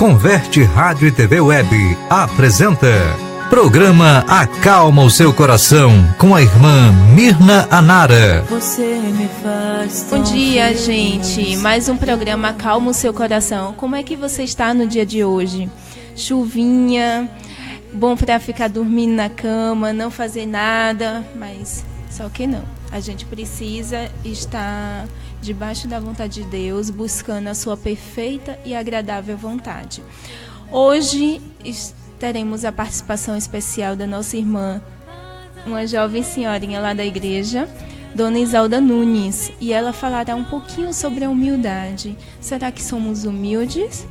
Converte Rádio e TV Web apresenta Programa Acalma o Seu Coração, com a irmã Mirna Anara. Você me faz Bom dia, gente. Mais um programa Acalma o Seu Coração. Como é que você está no dia de hoje? Chuvinha, bom para ficar dormindo na cama, não fazer nada, mas só que não. A gente precisa estar debaixo da vontade de Deus, buscando a sua perfeita e agradável vontade. Hoje teremos a participação especial da nossa irmã, uma jovem senhorinha lá da igreja, Dona Isalda Nunes, e ela falará um pouquinho sobre a humildade. Será que somos humildes?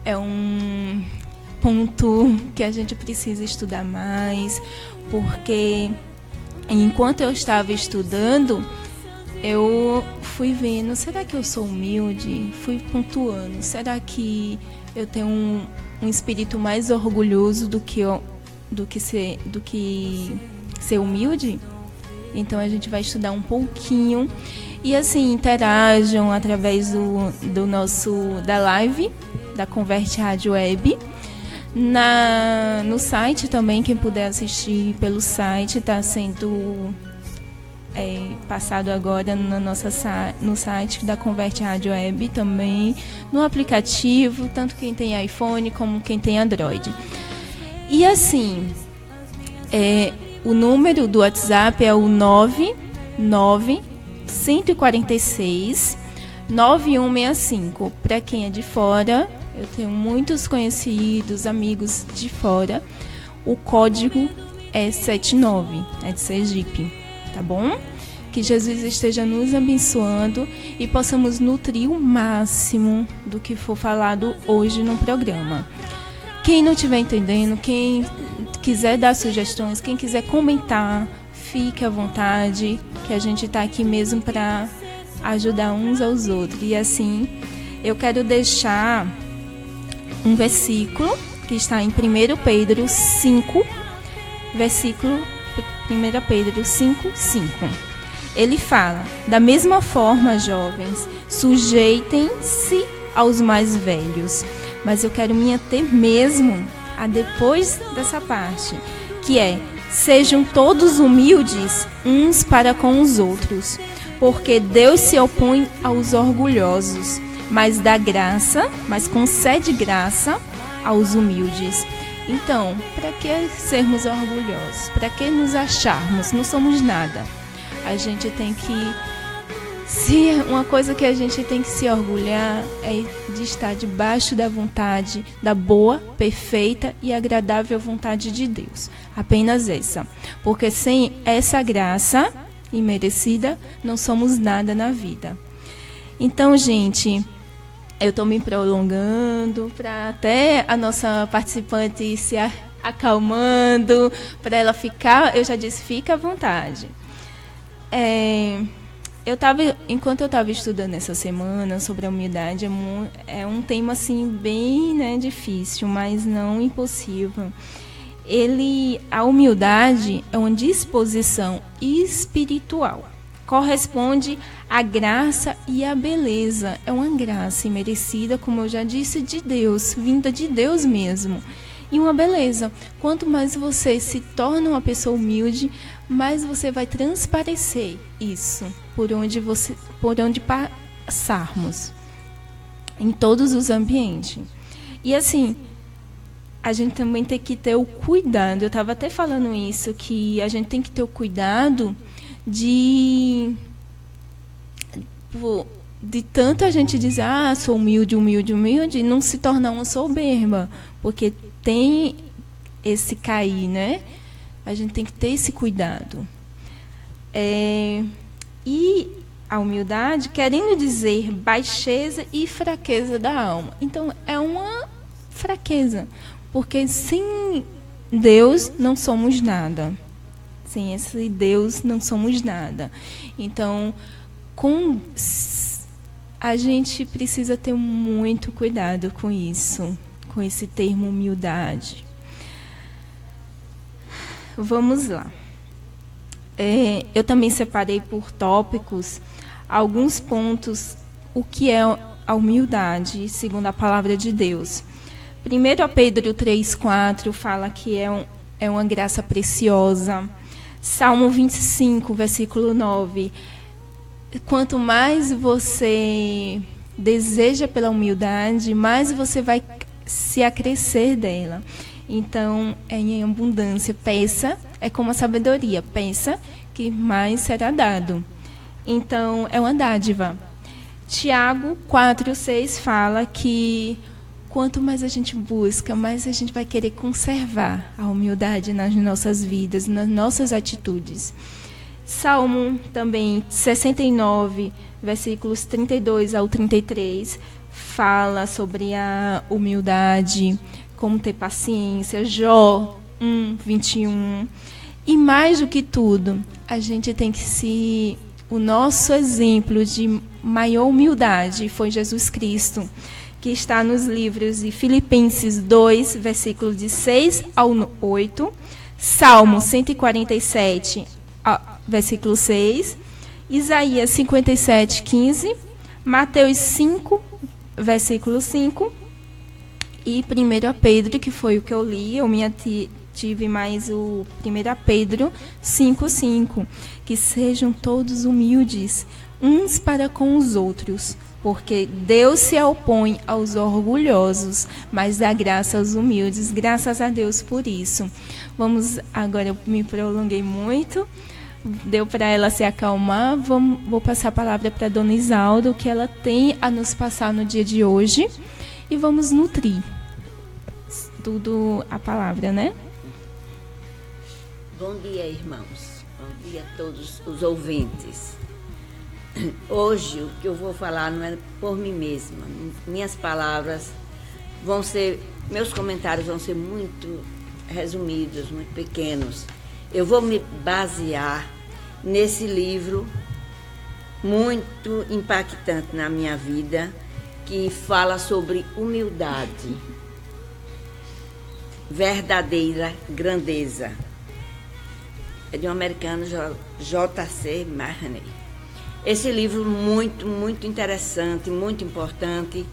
É um ponto que a gente precisa estudar mais, porque enquanto eu estava estudando, eu fui vendo, será que eu sou humilde? Fui pontuando, será que eu tenho um espírito mais orgulhoso do que ser humilde? Então a gente vai estudar um pouquinho e assim interajam através da live da Converte Rádio Web. No site também, quem puder assistir pelo site, está sendo passado agora no site da Converte Rádio Web, também no aplicativo, tanto quem tem iPhone como quem tem Android. E assim, o número do WhatsApp é o 99-146-9165. Para quem é de fora, eu tenho muitos conhecidos, amigos de fora. O código é 79, é de Sergipe, tá bom? Que Jesus esteja nos abençoando e possamos nutrir o máximo do que for falado hoje no programa. Quem não estiver entendendo, quem quiser dar sugestões, quem quiser comentar, fique à vontade, que a gente está aqui mesmo para ajudar uns aos outros. E assim, eu quero deixar um versículo que está em 1 Pedro 5, versículo 1 Pedro 5, 5. Ele fala: da mesma forma, jovens, sujeitem-se aos mais velhos. Mas eu quero me ater mesmo a depois dessa parte, que é: sejam todos humildes uns para com os outros, porque Deus se opõe aos orgulhosos, mas concede graça aos humildes. Então, para que sermos orgulhosos? Para que nos acharmos? Não somos nada. A gente tem que... uma coisa que a gente tem que se orgulhar é de estar debaixo da vontade, da boa, perfeita e agradável vontade de Deus. Apenas essa. Porque sem essa graça imerecida, não somos nada na vida. Então, gente, eu estou me prolongando para até a nossa participante se acalmando, para ela ficar, eu já disse, fica à vontade. Enquanto eu estava estudando essa semana sobre a humildade, é um tema assim bem difícil, mas não impossível. A humildade é uma disposição espiritual. Corresponde à graça e à beleza. É uma graça imerecida, como eu já disse, de Deus, vinda de Deus mesmo. E uma beleza. Quanto mais você se torna uma pessoa humilde, mais você vai transparecer isso por onde passarmos, em todos os ambientes. E assim, a gente também tem que ter o cuidado. Eu estava até falando isso, que a gente tem que ter o cuidado de tanto a gente dizer, sou humilde, e não se tornar uma soberba, porque tem esse cair, né? A gente tem que ter esse cuidado. E a humildade, querendo dizer baixeza e fraqueza da alma. Então, é uma fraqueza, porque sem Deus não somos nada. Sem esse Deus não somos nada. Então, a gente precisa ter muito cuidado com isso, com esse termo humildade. Vamos lá. Eu também separei por tópicos alguns pontos, o que é a humildade, segundo a palavra de Deus. 1 Pedro 3,4 fala que é uma graça preciosa. Salmo 25, versículo 9. Quanto mais você deseja pela humildade, mais você vai se acrescer dela. Então, é em abundância. Peça, é como a sabedoria. Peça que mais será dado. Então, é uma dádiva. Tiago 4,6 fala que quanto mais a gente busca, mais a gente vai querer conservar a humildade nas nossas vidas, nas nossas atitudes. Salmo também 69, versículos 32 ao 33, fala sobre a humildade, como ter paciência. Jó 1:21. E mais do que tudo, a gente tem que o nosso exemplo de maior humildade foi Jesus Cristo, que está nos livros de Filipenses 2, versículos de 6 ao 8, Salmo 147, versículo 6, Isaías 57, 15, Mateus 5, versículo 5, e 1 Pedro, que foi o que eu li, eu tive mais o 1 Pedro 5:5, que sejam todos humildes, uns para com os outros, porque Deus se opõe aos orgulhosos, mas dá graça aos humildes. Graças a Deus por isso. Vamos, agora eu me prolonguei muito, deu para ela se acalmar. Vou passar a palavra para a dona Isalda, o que ela tem a nos passar no dia de hoje, e vamos nutrir tudo a palavra, né? Bom dia, irmãos. Bom dia a todos os ouvintes. Hoje, o que eu vou falar não é por mim mesma. Minhas palavras meus comentários vão ser muito resumidos, muito pequenos. Eu vou me basear nesse livro muito impactante na minha vida, que fala sobre humildade, verdadeira grandeza. É de um americano, J.C. Mahaney. Esse livro muito, muito interessante, muito importante,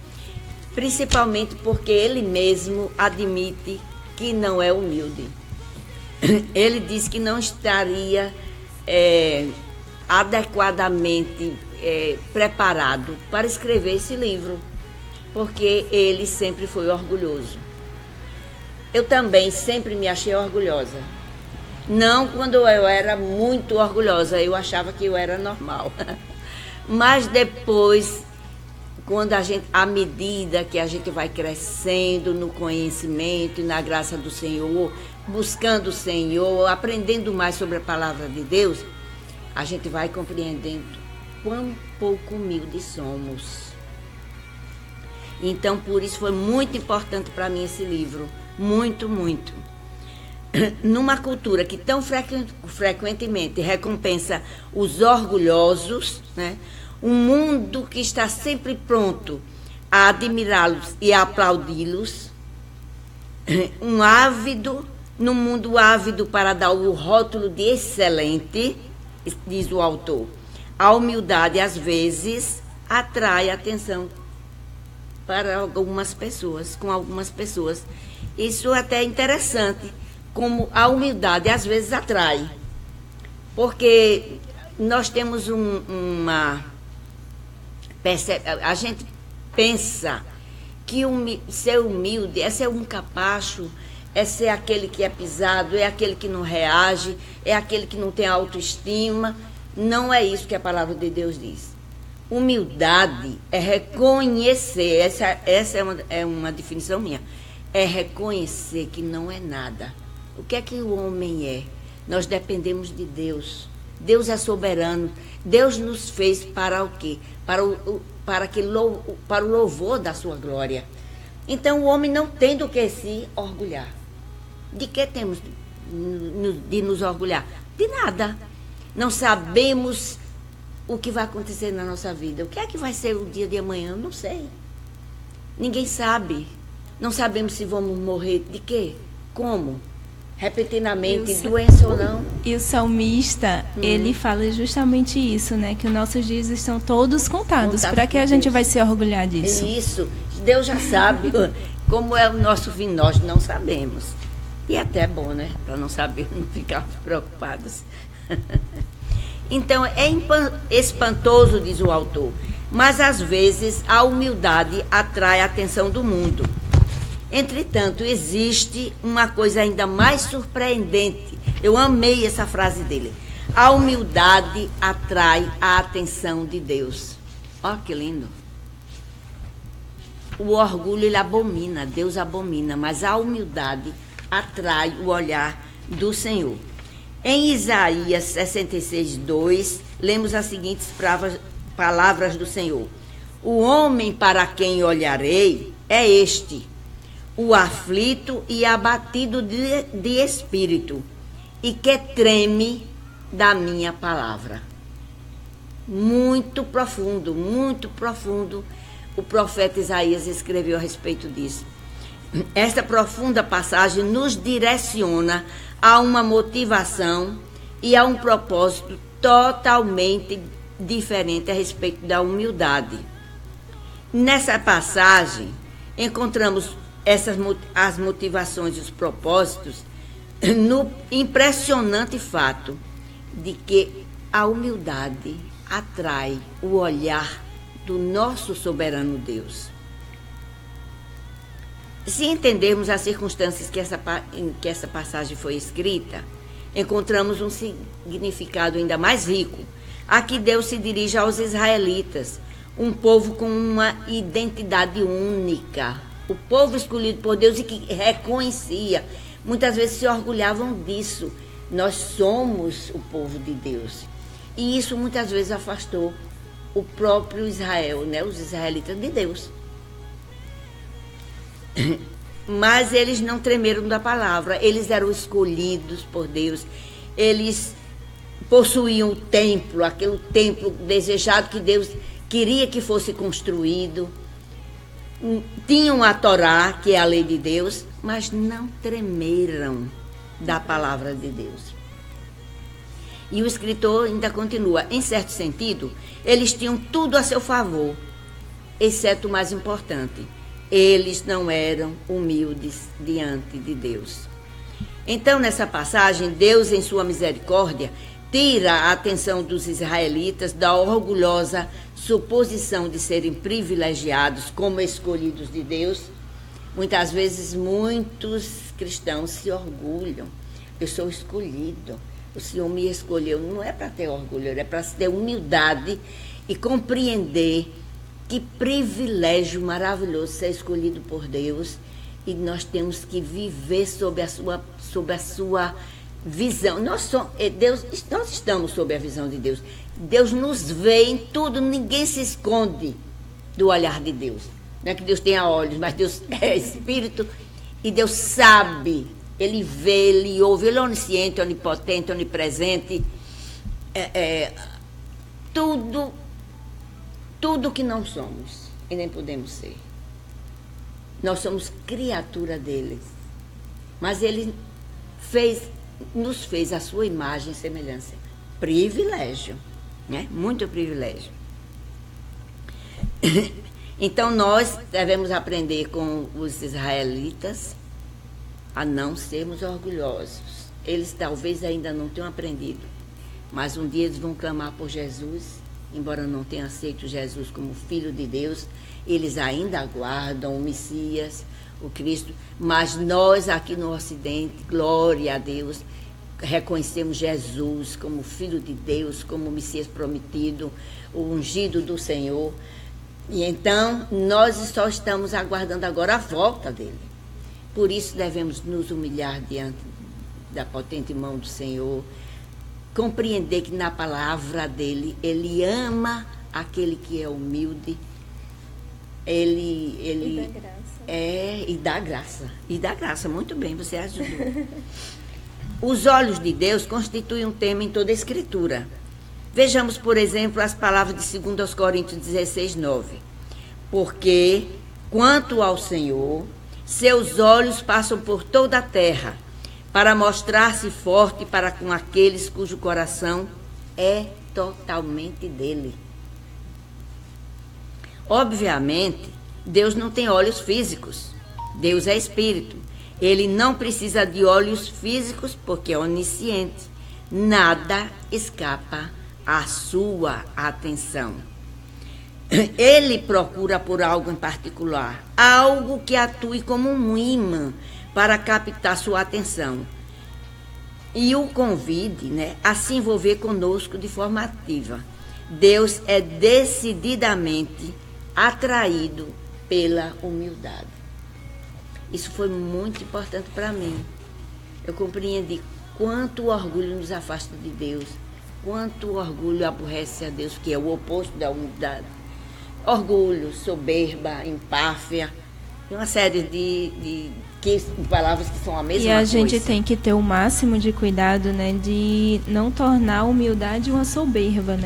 principalmente porque ele mesmo admite que não é humilde. Ele diz que não estaria adequadamente preparado para escrever esse livro, porque ele sempre foi orgulhoso. Eu também sempre me achei orgulhosa. Não quando eu era muito orgulhosa, eu achava que eu era normal. Mas depois, à medida que a gente vai crescendo no conhecimento e na graça do Senhor, buscando o Senhor, aprendendo mais sobre a palavra de Deus, a gente vai compreendendo quão pouco humildes somos. Então, por isso foi muito importante para mim esse livro. Muito, muito. Numa cultura que tão frequentemente recompensa os orgulhosos, né? Um mundo que está sempre pronto a admirá-los e a aplaudi-los, num mundo ávido para dar o rótulo de excelente, diz o autor, a humildade às vezes atrai atenção para algumas pessoas, com algumas pessoas. Isso até é interessante, como a humildade às vezes atrai, porque nós temos a gente pensa que ser humilde é ser um capacho, é ser aquele que é pisado, é aquele que não reage, é aquele que não tem autoestima. Não é isso que a palavra de Deus diz. Humildade é reconhecer, essa é uma definição minha, é reconhecer que não é nada. O que é que o homem é? Nós dependemos de Deus. Deus é soberano. Deus nos fez para o quê? Para o louvor da sua glória. Então, o homem não tem do que se orgulhar. De que temos de nos orgulhar? De nada. Não sabemos o que vai acontecer na nossa vida. O que é que vai ser o dia de amanhã? Não sei. Ninguém sabe. Não sabemos se vamos morrer de quê? Como? repentinamente, doença ou não. E o salmista, ele fala justamente isso, né? Que os nossos dias estão todos contados. Para que a gente vai se orgulhar disso? Isso. Deus já sabe como é o nosso fim, nós não sabemos. E até é bom, né? Para não saber, não ficarmos preocupados. Então, é espantoso, diz o autor, mas às vezes a humildade atrai a atenção do mundo. Entretanto, existe uma coisa ainda mais surpreendente. Eu amei essa frase dele. A humildade atrai a atenção de Deus. Ó, que lindo. O orgulho, ele abomina, Deus abomina, mas a humildade atrai o olhar do Senhor. Em Isaías 66, 2, lemos as seguintes palavras do Senhor. O homem para quem olharei é este, o aflito e abatido de espírito, e que treme da minha palavra. Muito profundo, o profeta Isaías escreveu a respeito disso. Esta profunda passagem nos direciona a uma motivação e a um propósito totalmente diferente a respeito da humildade. Nessa passagem, encontramos as motivações e os propósitos no impressionante fato de que a humildade atrai o olhar do nosso soberano Deus. Se entendermos as circunstâncias em que essa passagem foi escrita, encontramos um significado ainda mais rico. Aqui Deus se dirige aos israelitas, um povo com uma identidade única, o povo escolhido por Deus e que reconhecia, muitas vezes se orgulhavam disso. Nós somos o povo de Deus. E isso muitas vezes afastou o próprio Israel, né? Os israelitas de Deus. Mas eles não tremeram da palavra, eles eram escolhidos por Deus, eles possuíam o templo, aquele templo desejado que Deus queria que fosse construído, tinham a Torá, que é a lei de Deus, mas não tremeram da palavra de Deus. E o escritor ainda continua, em certo sentido, eles tinham tudo a seu favor, exceto o mais importante. Eles não eram humildes diante de Deus. Então, nessa passagem, Deus, em sua misericórdia, tira a atenção dos israelitas da orgulhosa suposição de serem privilegiados como escolhidos de Deus. Muitas vezes, muitos cristãos se orgulham. Eu sou escolhido. O Senhor me escolheu. Não é para ter orgulho, é para ter humildade e compreender que privilégio maravilhoso ser escolhido por Deus, e nós temos que viver sob a sua visão. Nós estamos sob a visão de Deus. Deus nos vê em tudo, ninguém se esconde do olhar de Deus. Não é que Deus tenha olhos, mas Deus é espírito e Deus sabe. Ele vê, ele ouve, ele é onisciente, onipotente, onipresente. Tudo que não somos e nem podemos ser. Nós somos criatura dele. Mas ele nos fez a sua imagem e semelhança. Privilégio, né? Muito privilégio. Então nós devemos aprender com os israelitas a não sermos orgulhosos. Eles talvez ainda não tenham aprendido, mas um dia eles vão clamar por Jesus. Embora não tenham aceito Jesus como Filho de Deus, eles ainda aguardam o Messias, o Cristo. Mas nós aqui no Ocidente, glória a Deus, reconhecemos Jesus como Filho de Deus, como o Messias prometido, o ungido do Senhor. E então nós só estamos aguardando agora a volta dele. Por isso devemos nos humilhar diante da potente mão do Senhor, compreender que na palavra dele, ele ama aquele que é humilde, ele e dá graça. E dá graça, muito bem, você ajudou. Os olhos de Deus constituem um tema em toda a Escritura. Vejamos, por exemplo, as palavras de 2 Coríntios 16, 9. Porque, quanto ao Senhor, seus olhos passam por toda a terra, para mostrar-se forte para com aqueles cujo coração é totalmente dele. Obviamente, Deus não tem olhos físicos. Deus é espírito. Ele não precisa de olhos físicos porque é onisciente. Nada escapa à sua atenção. Ele procura por algo em particular, algo que atue como um imã para captar sua atenção e o convide, a se envolver conosco de forma ativa. Deus é decididamente atraído pela humildade. Isso foi muito importante para mim. Eu compreendi quanto o orgulho nos afasta de Deus, quanto o orgulho aborrece a Deus, que é o oposto da humildade. Orgulho, soberba, empáfia, uma série de palavras que são a mesma coisa. E a gente tem que ter o máximo de cuidado, de não tornar a humildade uma soberba,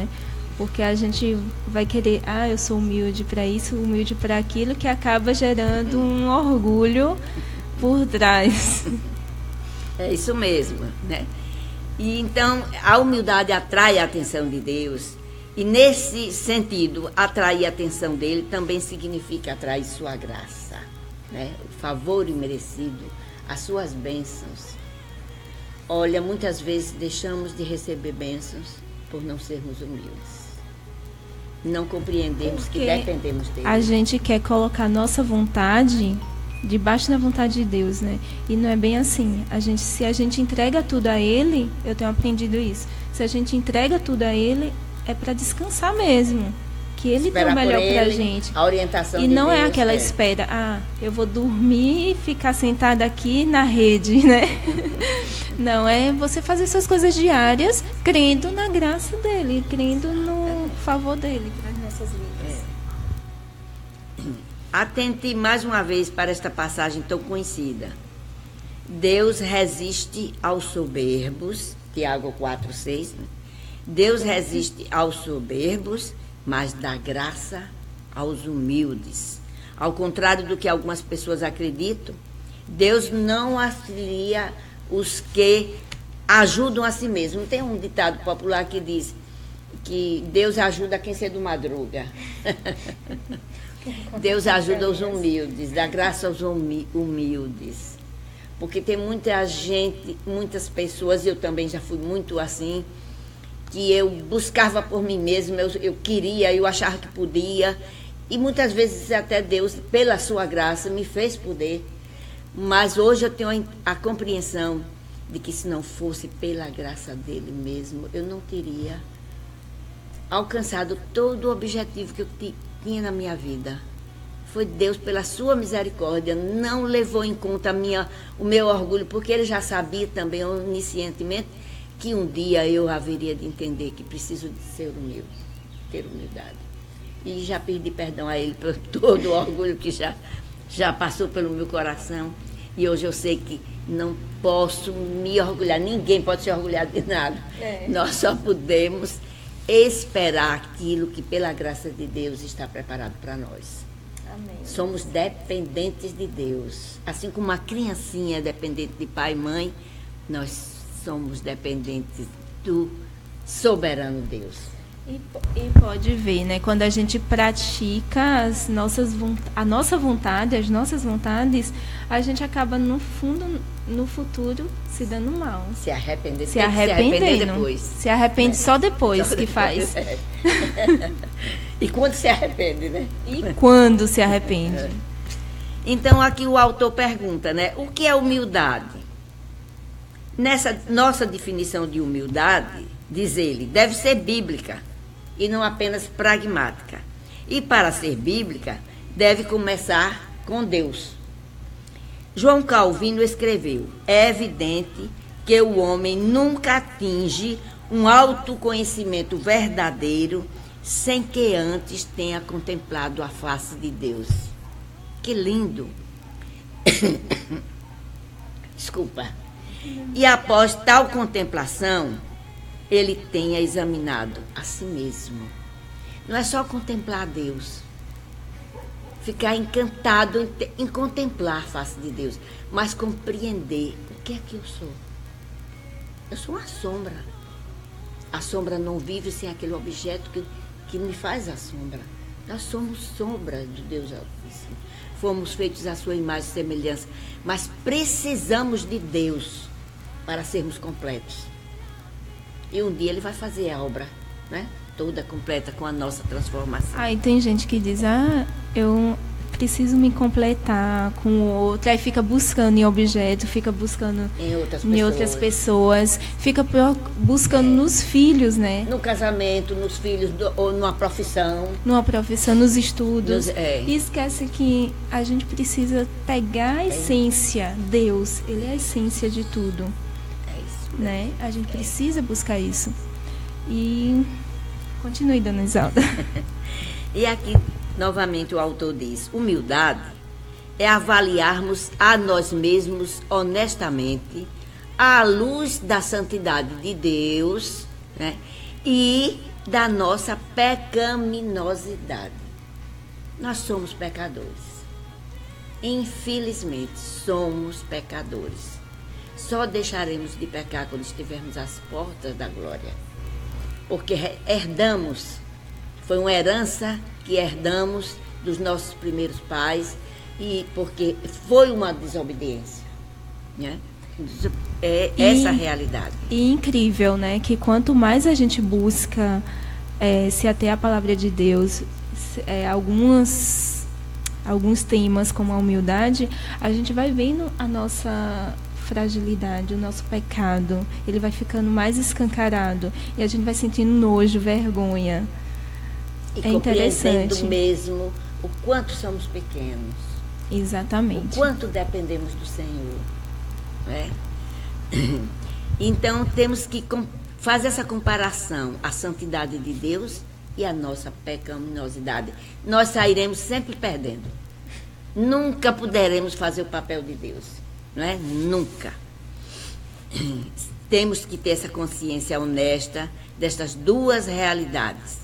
Porque a gente vai querer, eu sou humilde para isso, humilde para aquilo, que acaba gerando um orgulho por trás. É isso mesmo, E então, a humildade atrai a atenção de Deus. E nesse sentido, atrair a atenção dele também significa atrair sua graça, o favor imerecido, as suas bênçãos. Olha, muitas vezes deixamos de receber bênçãos por não sermos humildes. Não compreendemos que dependemos dele. A gente quer colocar nossa vontade debaixo da vontade de Deus, E não é bem assim. Se a gente entrega tudo a ele, eu tenho aprendido isso. Se a gente entrega tudo a ele, é para descansar mesmo, que ele tem o melhor para a gente. A orientação e de não Deus, é aquela espera, eu vou dormir e ficar sentada aqui na rede, Não, é você fazer suas coisas diárias, crendo na graça dele, crendo no favor dele para as nossas vidas. Atente mais uma vez para esta passagem tão conhecida. Deus resiste aos soberbos, Tiago 4:6, Deus resiste aos soberbos, mas dá graça aos humildes. Ao contrário do que algumas pessoas acreditam, Deus não auxilia os que ajudam a si mesmo. Tem um ditado popular que diz que Deus ajuda quem cedo madruga. Deus ajuda os humildes, dá graça aos humildes. Porque tem muita gente, muitas pessoas, eu também já fui muito assim, que eu buscava por mim mesma, eu queria, eu achava que podia, e muitas vezes até Deus, pela sua graça, me fez poder. Mas hoje eu tenho a compreensão de que se não fosse pela graça dele mesmo, eu não teria alcançado todo o objetivo que eu tinha na minha vida. Foi Deus, pela sua misericórdia, não levou em conta o meu orgulho, porque ele já sabia também, oniscientemente, que um dia eu haveria de entender que preciso de ser humilde, ter humildade. E já pedi perdão a ele por todo o orgulho que já passou pelo meu coração. E hoje eu sei que não posso me orgulhar, ninguém pode se orgulhar de nada. Nós só podemos esperar aquilo que, pela graça de Deus, está preparado para nós. Amém. Somos dependentes de Deus. Assim como uma criancinha é dependente de pai e mãe, nós somos dependentes do soberano Deus. E pode ver, quando a gente pratica a nossa vontade, as nossas vontades, a gente acaba no futuro se dando mal. Se arrepender depois. Se arrepende só depois que faz. E quando se arrepende, E quando se arrepende. Então aqui o autor pergunta, o que é humildade? Nessa nossa definição de humildade, diz ele, deve ser bíblica e não apenas pragmática. E para ser bíblica, deve começar com Deus. João Calvino escreveu, é evidente que o homem nunca atinge um autoconhecimento verdadeiro sem que antes tenha contemplado a face de Deus. Que lindo! Desculpa. E após tal contemplação, ele tenha examinado a si mesmo. Não é só contemplar a Deus, ficar encantado em contemplar a face de Deus, mas compreender o que é que eu sou? Eu sou uma sombra. A sombra não vive sem aquele objeto que me faz a sombra. Nós somos sombra de Deus Altíssimo. Fomos feitos à sua imagem e semelhança. Mas precisamos de Deus para sermos completos. E um dia Ele vai fazer a obra, né? Toda completa com a nossa transformação. Aí tem gente que diz, eu preciso me completar com o outro, aí fica buscando em objeto, fica buscando em outras pessoas, fica buscando nos filhos, né? No casamento, nos filhos, ou numa profissão. Numa profissão, nos estudos. E esquece que a gente precisa pegar a essência, Deus, Ele é a essência de tudo. É isso. Né? A gente precisa buscar isso. E continue, dona Isalda. E aqui, novamente, o autor diz: humildade é avaliarmos a nós mesmos honestamente à luz da santidade de Deus, né, e da nossa pecaminosidade. Nós somos pecadores. Infelizmente, somos pecadores. Só deixaremos de pecar quando estivermos às portas da glória. Porque herdamos, foi uma herança que herdamos dos nossos primeiros pais, e porque foi uma desobediência, né? Essa a realidade. E incrível, né? Que quanto mais a gente busca se ater à palavra de Deus, alguns temas como a humildade, a gente vai vendo a nossa fragilidade, o nosso pecado, ele vai ficando mais escancarado e a gente vai sentindo nojo, vergonha. E é interessante compreendendo mesmo o quanto somos pequenos. Exatamente. O quanto dependemos do Senhor. Né? Então temos que fazer essa comparação, a santidade de Deus e a nossa pecaminosidade. Nós sairemos sempre perdendo. Nunca poderemos fazer o papel de Deus. Não é? Nunca. Temos que ter essa consciência honesta destas duas realidades.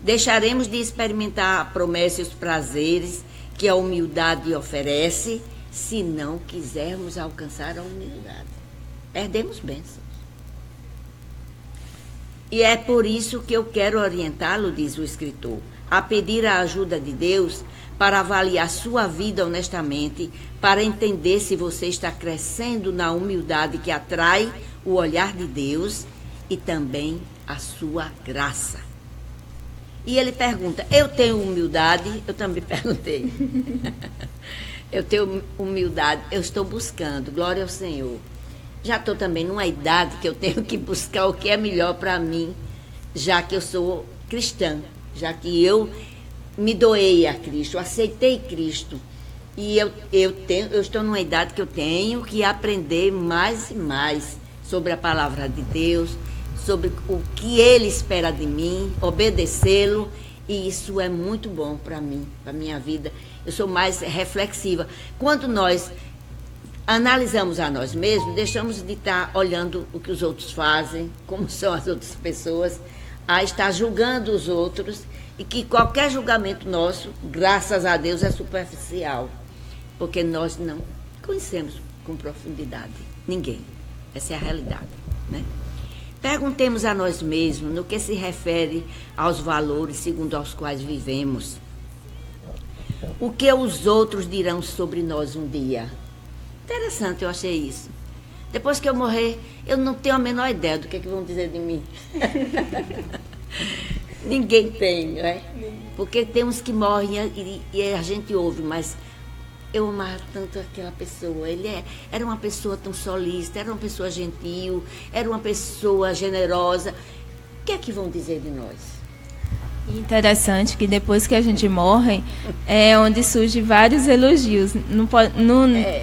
Deixaremos de experimentar a promessa e os prazeres que a humildade oferece se não quisermos alcançar a humildade. Perdemos bênçãos. E é por isso que eu quero orientá-lo, diz o escritor, a pedir a ajuda de Deus para avaliar sua vida honestamente, para entender se você está crescendo na humildade que atrai o olhar de Deus e também a sua graça. E ele pergunta, eu tenho humildade? Eu também perguntei. Eu tenho humildade, eu estou buscando, glória ao Senhor. Já estou também numa idade que eu tenho que buscar o que é melhor para mim, já que eu sou cristã, já que eu me doei a Cristo, aceitei Cristo. E eu estou numa idade que eu tenho que aprender mais e mais sobre a palavra de Deus, sobre o que Ele espera de mim, obedecê-lo, e isso é muito bom para mim, para a minha vida. Eu sou mais reflexiva. Quando nós analisamos a nós mesmos, deixamos de estar olhando o que os outros fazem, como são as outras pessoas, a estar julgando os outros, e que qualquer julgamento nosso, graças a Deus, é superficial, porque nós não conhecemos com profundidade ninguém. Essa é a realidade, né? Perguntemos a nós mesmos no que se refere aos valores segundo os quais vivemos. O que os outros dirão sobre nós um dia? Interessante, eu achei isso. Depois que eu morrer, eu não tenho a menor ideia do que vão dizer de mim. Ninguém tem, não é? Porque tem uns que morrem e a gente ouve, mas eu amava tanto aquela pessoa. Era uma pessoa tão solícita, era uma pessoa gentil, era uma pessoa generosa. O que é que vão dizer de nós? Interessante que depois que a gente morre, é onde surgem vários elogios.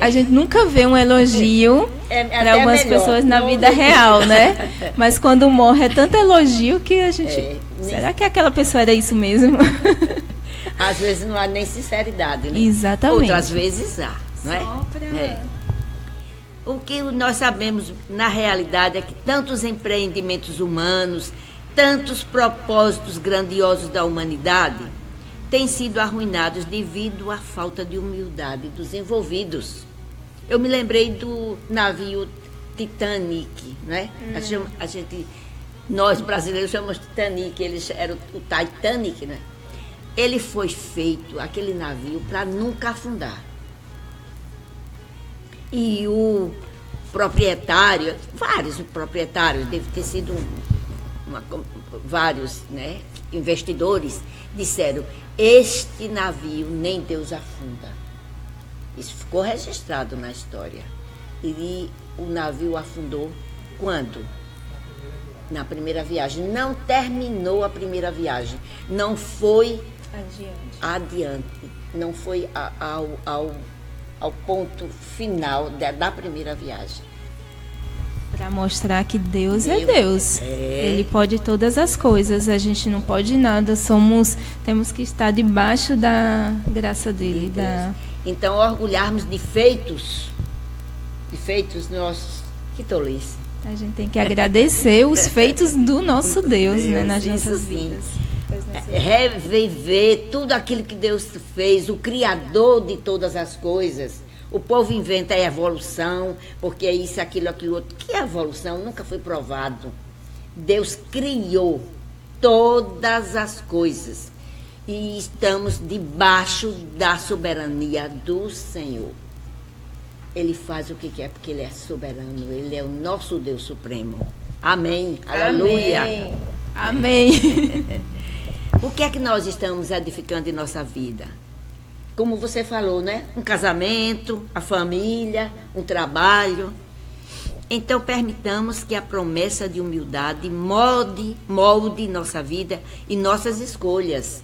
A gente nunca vê um elogio para algumas pessoas na vida real, né? Mas quando morre é tanto elogio que a gente... Será que aquela pessoa era isso mesmo? Às vezes não há nem sinceridade, né? Exatamente. Outras vezes há, não é? O que nós sabemos na realidade é que tantos empreendimentos humanos, tantos propósitos grandiosos da humanidade têm sido arruinados devido à falta de humildade dos envolvidos. Eu me lembrei do navio Titanic, né? Nós brasileiros chamamos Titanic, eles eram o Titanic, né? Ele foi feito, aquele navio, para nunca afundar. E o proprietário, vários proprietários, deve ter sido vários, né, investidores, disseram: este navio nem Deus afunda. Isso ficou registrado na história. E o navio afundou quando? Na primeira viagem. Não terminou a primeira viagem. Não foi adiante. Não foi ao ponto final da primeira viagem. Para mostrar que Deus é Deus. Ele pode todas as coisas. A gente não pode nada. Temos que estar debaixo da graça dele. Então, orgulharmos de feitos nossos. Que tolice. A gente tem que agradecer os feitos do nosso Deus, né, nas nossas vidas. Reviver tudo aquilo que Deus fez, o Criador de todas as coisas. O povo inventa a evolução, porque é isso, aquilo, outro. Que evolução? Nunca foi provado. Deus criou todas as coisas. E estamos debaixo da soberania do Senhor. Ele faz o que quer, porque Ele é soberano. Ele é o nosso Deus Supremo. Amém. Aleluia. Amém. O que é que nós estamos edificando em nossa vida? Como você falou, né? Um casamento, a família, um trabalho. Então, permitamos que a promessa de humildade molde nossa vida e nossas escolhas.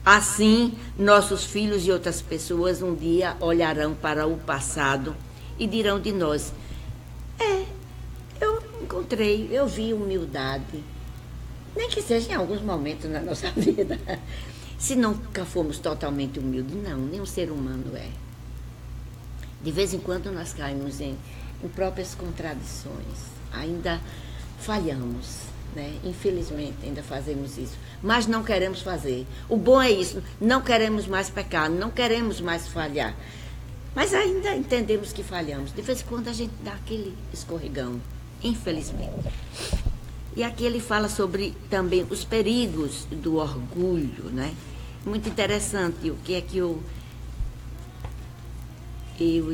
Assim, nossos filhos e outras pessoas um dia olharão para o passado e dirão de nós: eu vi humildade. Nem que seja em alguns momentos na nossa vida. Se nunca fomos totalmente humildes, não, nenhum ser humano é. De vez em quando nós caímos em próprias contradições. Ainda falhamos, né? Infelizmente ainda fazemos isso. Mas não queremos fazer. O bom é isso, não queremos mais pecar, não queremos mais falhar. Mas ainda entendemos que falhamos. De vez em quando a gente dá aquele escorregão, infelizmente. E aqui ele fala sobre também os perigos do orgulho, né? Muito interessante o que é que eu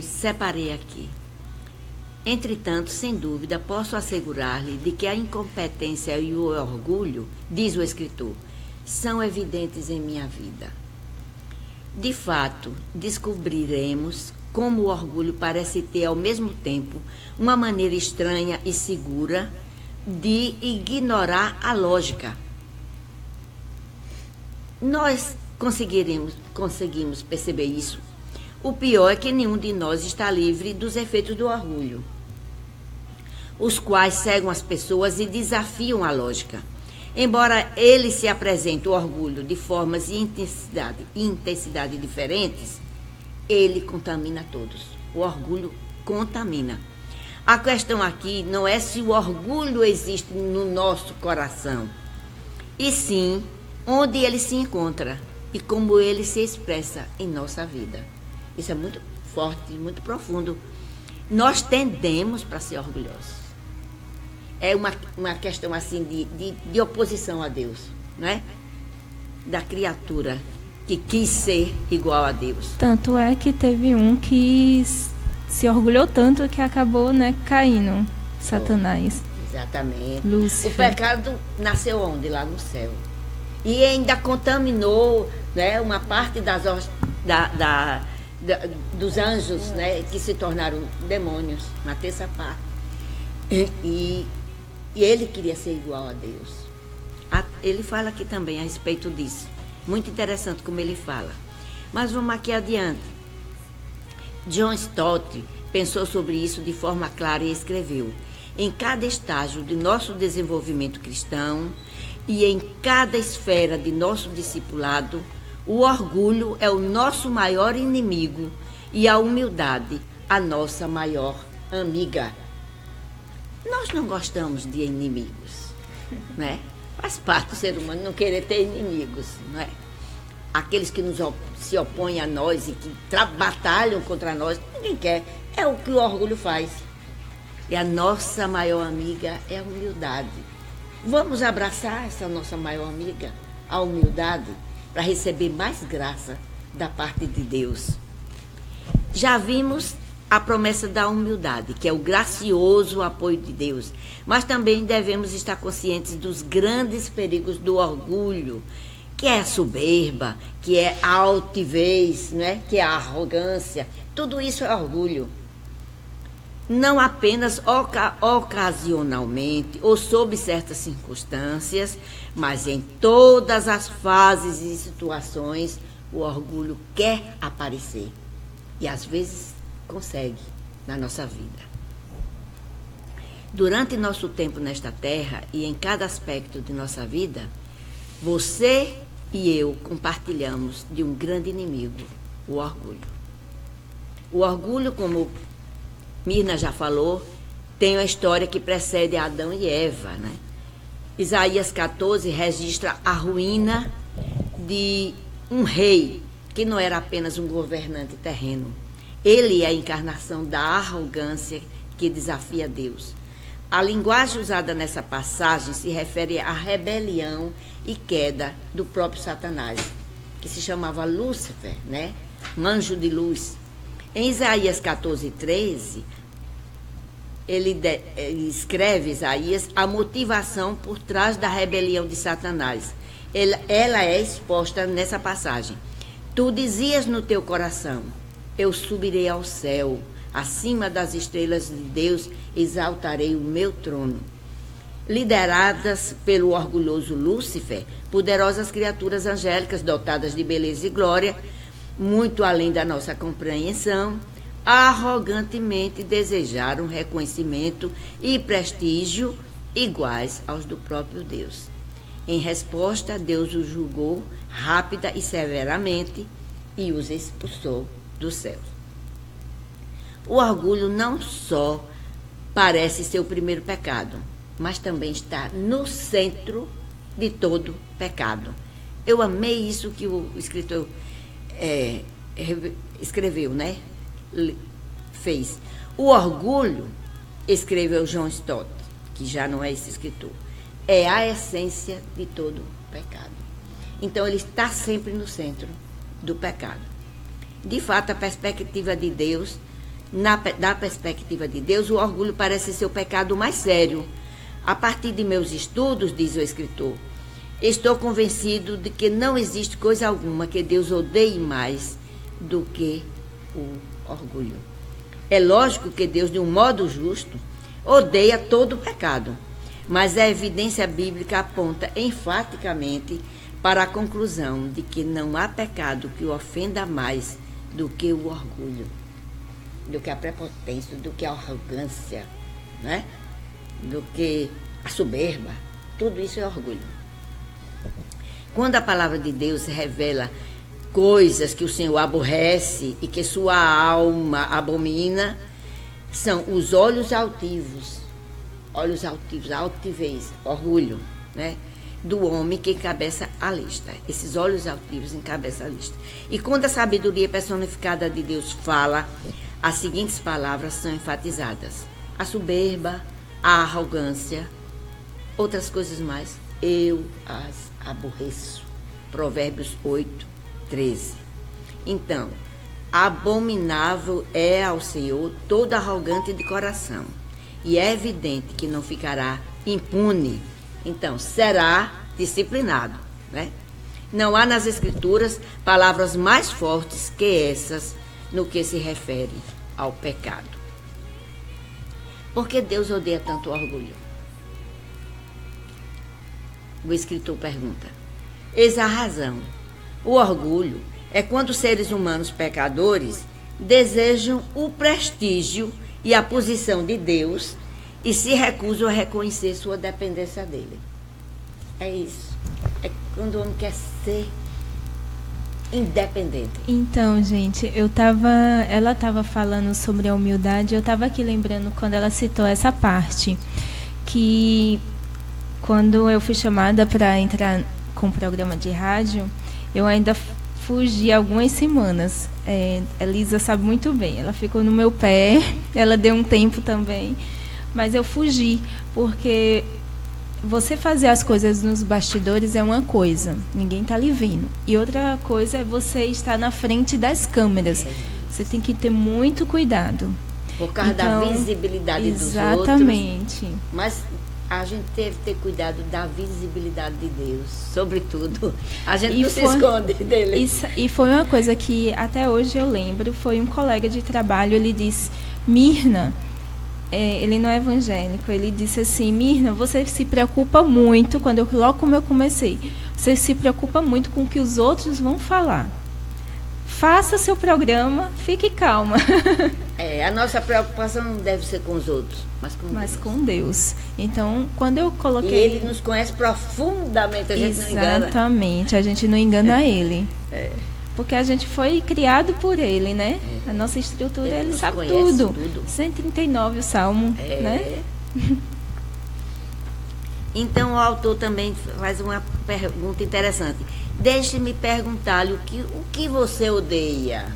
separei aqui. Entretanto, sem dúvida, posso assegurar-lhe de que a incompetência e o orgulho, diz o escritor, são evidentes em minha vida. De fato, descobriremos como o orgulho parece ter, ao mesmo tempo, uma maneira estranha e segura de ignorar a lógica. Nós conseguimos perceber isso. O pior é que nenhum de nós está livre dos efeitos do orgulho, os quais cegam as pessoas e desafiam a lógica. Embora ele se apresente o orgulho de formas e intensidade diferentes, ele contamina todos. O orgulho contamina. A questão aqui não é se o orgulho existe no nosso coração, e sim onde ele se encontra e como ele se expressa em nossa vida. Isso é muito forte, muito profundo. Nós tendemos para ser orgulhosos. É uma questão assim de oposição a Deus, não é? Da criatura que quis ser igual a Deus. Tanto é que teve um que se orgulhou tanto que acabou, né, caindo, Satanás. Exatamente. Lúcifer. O pecado nasceu onde? Lá no céu. E ainda contaminou, né, uma parte dos anjos, né, que se tornaram demônios, uma terça parte. E ele queria ser igual a Deus. Ele fala aqui também a respeito disso. Muito interessante como ele fala. Mas vamos aqui adiante. John Stott pensou sobre isso de forma clara e escreveu: em cada estágio de nosso desenvolvimento cristão e em cada esfera de nosso discipulado, o orgulho é o nosso maior inimigo e a humildade a nossa maior amiga. Nós não gostamos de inimigos, né? Faz parte do ser humano não querer ter inimigos, não é? aqueles que se opõem a nós e que batalham contra nós, ninguém quer. É o que o orgulho faz. E a nossa maior amiga é a humildade. Vamos abraçar essa nossa maior amiga, a humildade, para receber mais graça da parte de Deus. Já vimos a promessa da humildade, que é o gracioso apoio de Deus. Mas também devemos estar conscientes dos grandes perigos do orgulho, que é a soberba, que é a altivez, né? Que é a arrogância. Tudo isso é orgulho. Não apenas ocasionalmente ou sob certas circunstâncias, mas em todas as fases e situações, o orgulho quer aparecer. E às vezes consegue na nossa vida. Durante nosso tempo nesta terra e em cada aspecto de nossa vida, você e eu compartilhamos de um grande inimigo, o orgulho. O orgulho, como Mirna já falou, tem uma história que precede Adão e Eva, né? Isaías 14 registra a ruína de um rei que não era apenas um governante terreno. Ele é a encarnação da arrogância que desafia Deus. A linguagem usada nessa passagem se refere à rebelião e queda do próprio Satanás, que se chamava Lúcifer, né? Anjo de luz. Em Isaías 14:13, ele escreve, Isaías, a motivação por trás da rebelião de Satanás. Ela é exposta nessa passagem. Tu dizias no teu coração, eu subirei ao céu, acima das estrelas de Deus exaltarei o meu trono. Lideradas pelo orgulhoso Lúcifer, poderosas criaturas angélicas dotadas de beleza e glória, muito além da nossa compreensão, arrogantemente desejaram reconhecimento e prestígio iguais aos do próprio Deus. Em resposta, Deus os julgou rápida e severamente e os expulsou do céu. O orgulho não só parece ser o primeiro pecado, mas também está no centro de todo pecado. Eu amei isso que o escritor escreveu, né? Fez. O orgulho, escreveu John Stott, que já não é esse escritor, é a essência de todo pecado. Então, ele está sempre no centro do pecado. De fato, a perspectiva de Deus, da perspectiva de Deus, o orgulho parece ser o pecado mais sério. A partir de meus estudos, diz o escritor, estou convencido de que não existe coisa alguma que Deus odeie mais do que o orgulho. É lógico que Deus, de um modo justo, odeia todo o pecado, mas a evidência bíblica aponta enfaticamente para a conclusão de que não há pecado que o ofenda mais do que o orgulho, do que a prepotência, do que a arrogância, né? Do que a soberba. Tudo isso é orgulho. Quando a palavra de Deus revela coisas que o Senhor aborrece e que sua alma abomina, são os olhos altivos, a altivez, orgulho, né? Do homem que encabeça a lista. Esses olhos altivos encabeçam a lista. E quando a sabedoria personificada de Deus fala, as seguintes palavras são enfatizadas: a soberba, a arrogância, outras coisas mais, eu as aborreço. Provérbios 8:13. Então, abominável é ao Senhor todo arrogante de coração, e é evidente que não ficará impune. Então, será disciplinado, né? Não há nas Escrituras palavras mais fortes que essas no que se refere ao pecado. Por que Deus odeia tanto o orgulho? O escritor pergunta. Eis a razão. O orgulho é quando os seres humanos pecadores desejam o prestígio e a posição de Deus e se recusam a reconhecer sua dependência dele. É isso. É quando o homem quer ser independente. Então, gente, ela estava falando sobre a humildade, eu estava aqui lembrando quando ela citou essa parte, que quando eu fui chamada para entrar com o programa de rádio, eu ainda fugi algumas semanas. Elisa sabe muito bem. Ela ficou no meu pé, ela deu um tempo também. Mas eu fugi, porque você fazer as coisas nos bastidores é uma coisa, ninguém está lhe vendo. E outra coisa é você estar na frente das câmeras. Você tem que ter muito cuidado. Por causa da visibilidade dos outros. Exatamente. Mas a gente teve que ter cuidado da visibilidade de Deus, sobretudo. A gente não se esconde dele. E foi uma coisa que até hoje eu lembro, foi um colega de trabalho, ele disse, Mirna, ele não é evangélico, ele disse assim, Mirna, você se preocupa muito, logo como eu comecei, você se preocupa muito com o que os outros vão falar. Faça seu programa, fique calma. A nossa preocupação não deve ser com os outros, mas com Deus. Então, quando eu coloquei... E Ele nos conhece profundamente, a gente não engana. Exatamente, a gente não engana Ele. Porque a gente foi criado por Ele, né? A nossa estrutura, Ele sabe tudo. 139 o Salmo, né? Então, o autor também faz uma pergunta interessante. Deixe-me perguntar-lhe o que você odeia.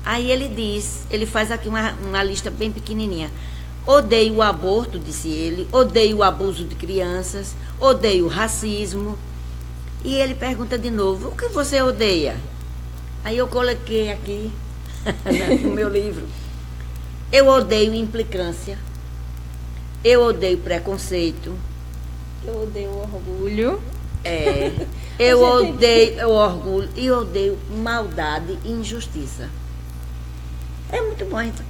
Aí ele faz aqui uma lista bem pequenininha. Odeio o aborto, disse ele, odeio o abuso de crianças, odeio o racismo. E ele pergunta de novo, o que você odeia? Aí eu coloquei aqui, no meu livro, eu odeio implicância, eu odeio preconceito, eu odeio orgulho. Eu odeio o orgulho e odeio maldade e injustiça. É muito bom a gente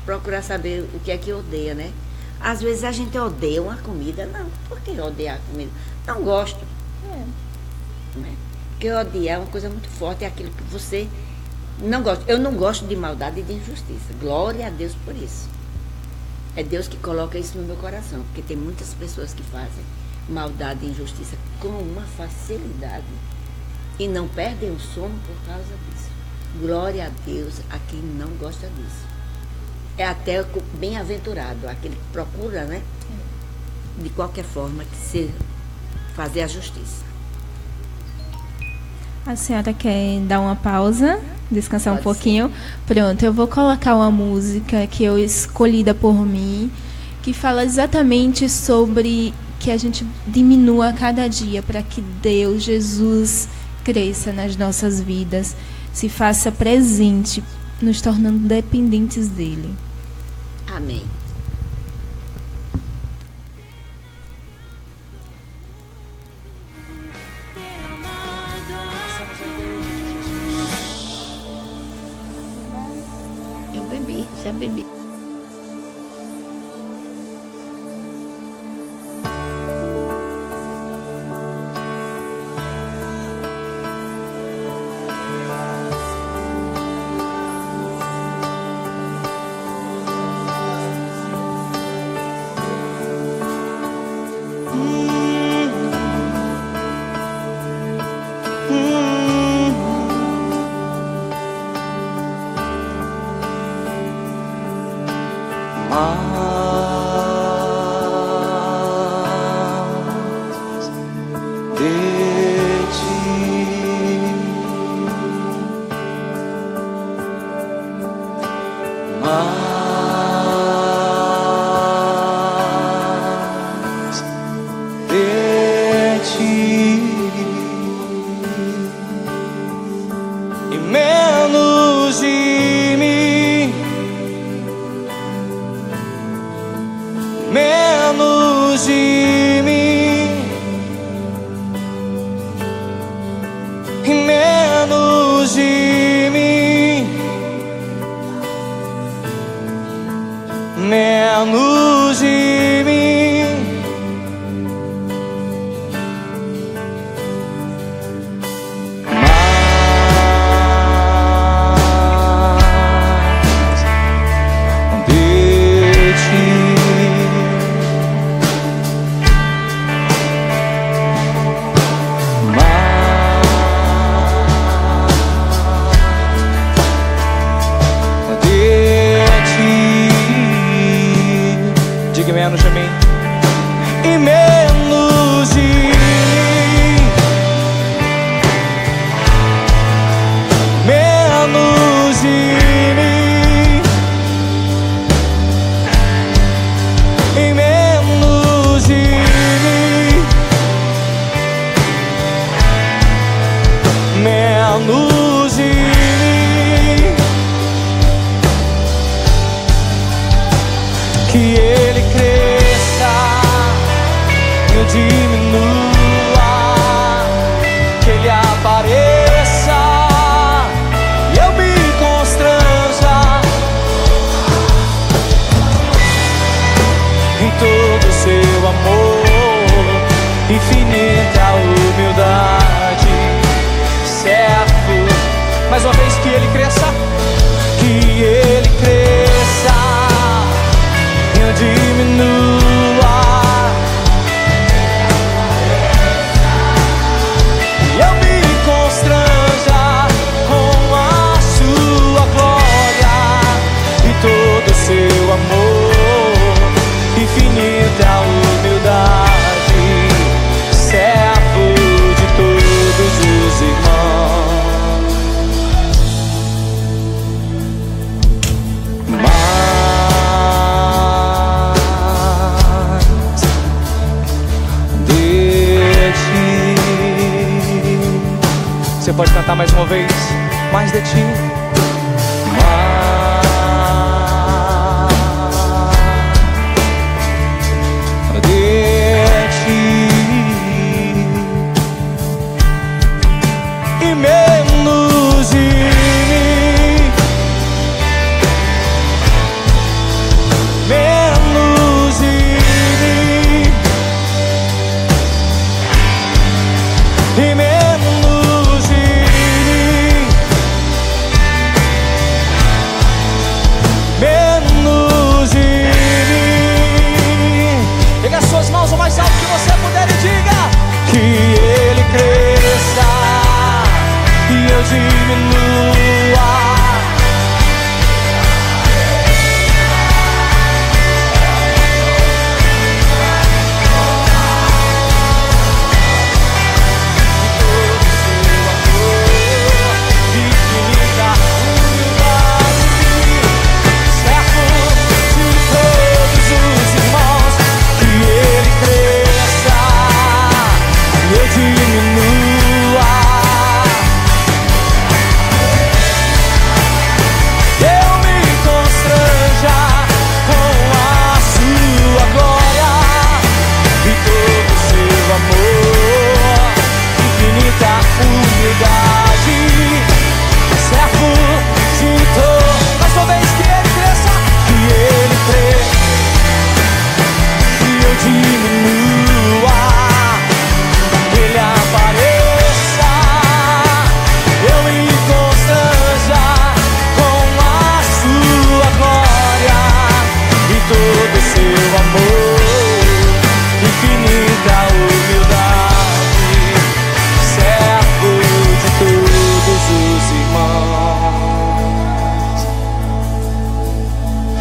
procurar saber o que é que odeia, né? Às vezes a gente odeia uma comida. Não, por que odiar a comida? Não gosto. Né? Porque odiar é uma coisa muito forte, é aquilo que você não gosta. Eu não gosto de maldade e de injustiça. Glória a Deus por isso. É Deus que coloca isso no meu coração, porque tem muitas pessoas que fazem maldade e injustiça com uma facilidade e não perdem o sono por causa disso. Glória a Deus a quem não gosta disso. É até bem-aventurado aquele que procura, né? De qualquer forma, fazer a justiça. A senhora quer dar uma pausa? Descansar Pode um pouquinho? Ser. Pronto, eu vou colocar uma música que eu escolhida por mim, que fala exatamente sobre que a gente diminua a cada dia para que Deus, Jesus, cresça nas nossas vidas, se faça presente, nos tornando dependentes dele. Amém. Eu bebi, já bebi. Mais uma vez, que ele cresça. Que ele cresça e eu diminua. E eu me constranja com a sua glória e todo o seu amor, infinita humildade, servo de todos os irmãos. Você pode cantar mais uma vez. Mais de ti. Mais de ti. E menos de mim. Menos de mim. E menos. Suas mãos o mais alto que você puder e diga que ele cresça e eu diminua.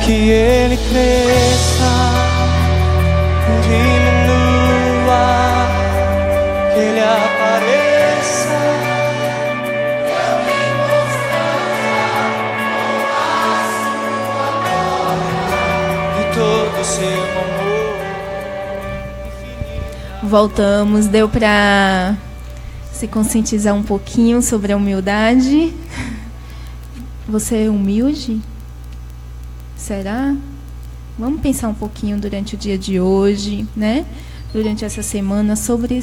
Que ele cresça, diminua, que ele apareça. Eu me mostrar com a sua glória e todo o seu amor infinito. Voltamos, deu para se conscientizar um pouquinho sobre a humildade. Você é humilde? Será? Vamos pensar um pouquinho durante o dia de hoje, né? Durante essa semana, sobre